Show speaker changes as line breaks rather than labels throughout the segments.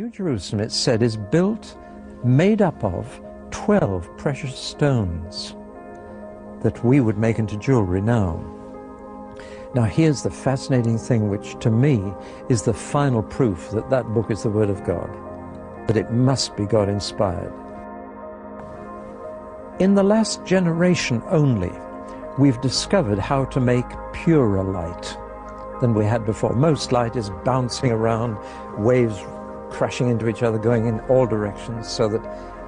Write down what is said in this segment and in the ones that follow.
New Jerusalem, it's said, is built, made up of 12 precious stones that we would make into jewelry now. Now here's the fascinating thing, which to me is the final proof that that book is the Word of God, that it must be God-inspired. In the last generation only, we've discovered how to make purer light than we had before. Most light is bouncing around, waves crashing into each other, going in all directions, so that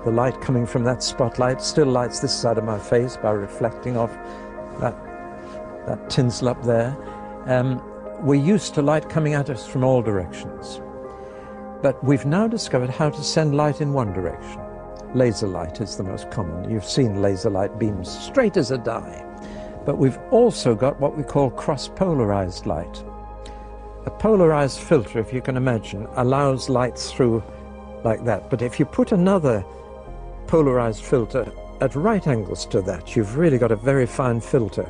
the light coming from that spotlight still lights this side of my face by reflecting off that tinsel up there. We're used to light coming at us from all directions. But we've now discovered how to send light in one direction. Laser light is the most common. You've seen laser light beams straight as a die. But we've also got what we call cross-polarized light. A polarized filter, if you can imagine, allows light through like that. But if you put another polarized filter at right angles to that, you've really got a very fine filter.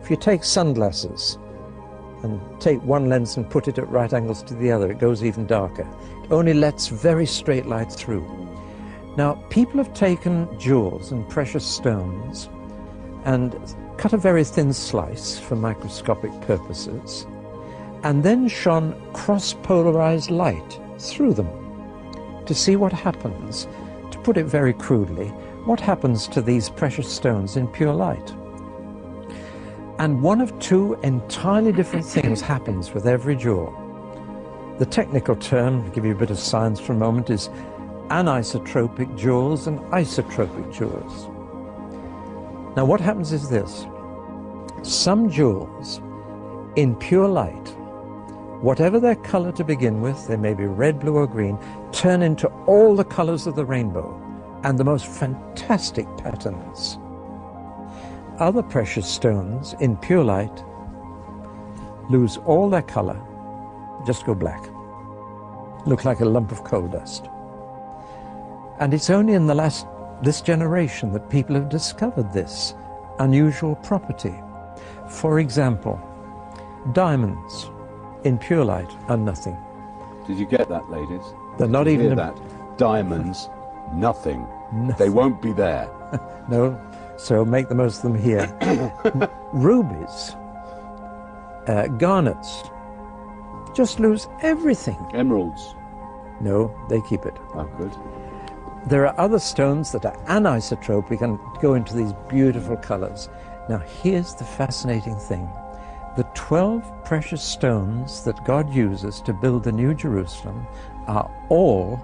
If you take sunglasses and take one lens and put it at right angles to the other, it goes even darker. It only lets very straight light through. Now, people have taken jewels and precious stones and cut a very thin slice for microscopic purposes, and then shone cross-polarized light through them to see what happens. To put it very crudely, what happens to these precious stones in pure light? And one of two entirely different things happens with every jewel. The technical term, to give you a bit of science for a moment, is anisotropic jewels and isotropic jewels. Now what happens is this: some jewels in pure light, whatever their color to begin with, they may be red, blue or green, turn into all the colors of the rainbow and the most fantastic patterns. Other precious stones in pure light lose all their color, just go black, look like a lump of coal dust. And it's only in this generation that people have discovered this unusual property. For example, diamonds in pure light are nothing.
Did you get that, ladies?
They're not even
that. Diamonds, nothing. They won't be there.
No, so make the most of them here. Rubies, garnets, just lose everything.
Emeralds?
No, they keep it.
Oh, good.
There are other stones that are anisotropic and go into these beautiful colors. Now here's the fascinating thing. The 12 precious stones that God uses to build the New Jerusalem are all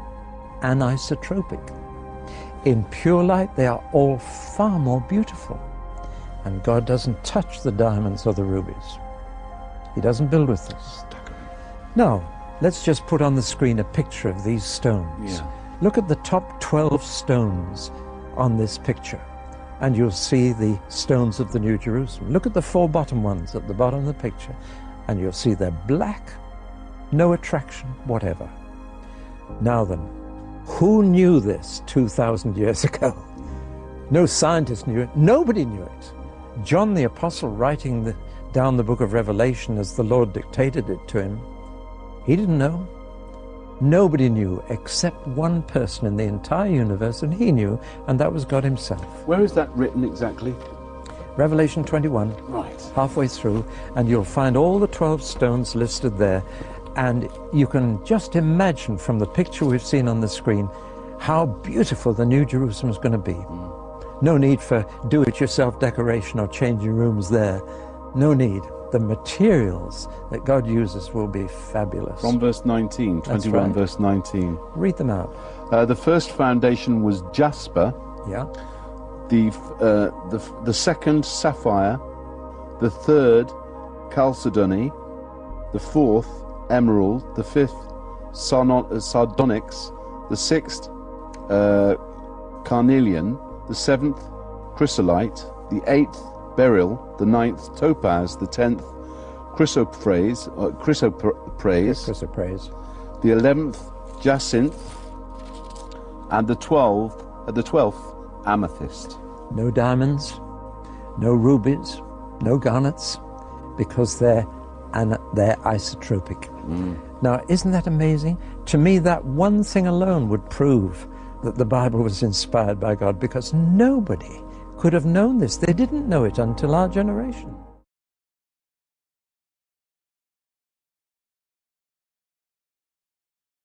anisotropic. In pure light, they are all far more beautiful. And God doesn't touch the diamonds or the rubies. He doesn't build with them. Now, let's just put on the screen a picture of these stones.
Yeah.
Look at the top 12 stones on this picture, and you'll see the stones of the New Jerusalem. Look at the 4 bottom ones at the bottom of the picture, and you'll see they're black, no attraction whatever. Now then, who knew this 2,000 years ago? No scientist knew it. Nobody knew it. John the Apostle, writing down the book of Revelation as the Lord dictated it to him, he didn't know. Nobody knew except one person in the entire universe, and he knew, and that was God himself.
Where is that written exactly?
Revelation 21,
right,
halfway through, and you'll find all the 12 stones listed there. And you can just imagine from the picture we've seen on the screen how beautiful the New Jerusalem is going to be. No need for do-it-yourself decoration or changing rooms there. No need. The materials that God uses will be fabulous.
From verse 19, 21 right. Verse 19.
Read them out.
The first foundation was jasper.
Yeah.
The second sapphire. The third chalcedony. The fourth emerald. The fifth sardonyx. The sixth carnelian. The seventh chrysolite. The eighth beryl, the ninth topaz, the 10th chrysoprase, the 11th jacinth, and the 12th amethyst.
No diamonds, no rubies, no garnets, because they're and they're isotropic. Now, isn't that amazing? To me, that one thing alone would prove that the Bible was inspired by God, because nobody could have known this. They didn't know it until our generation.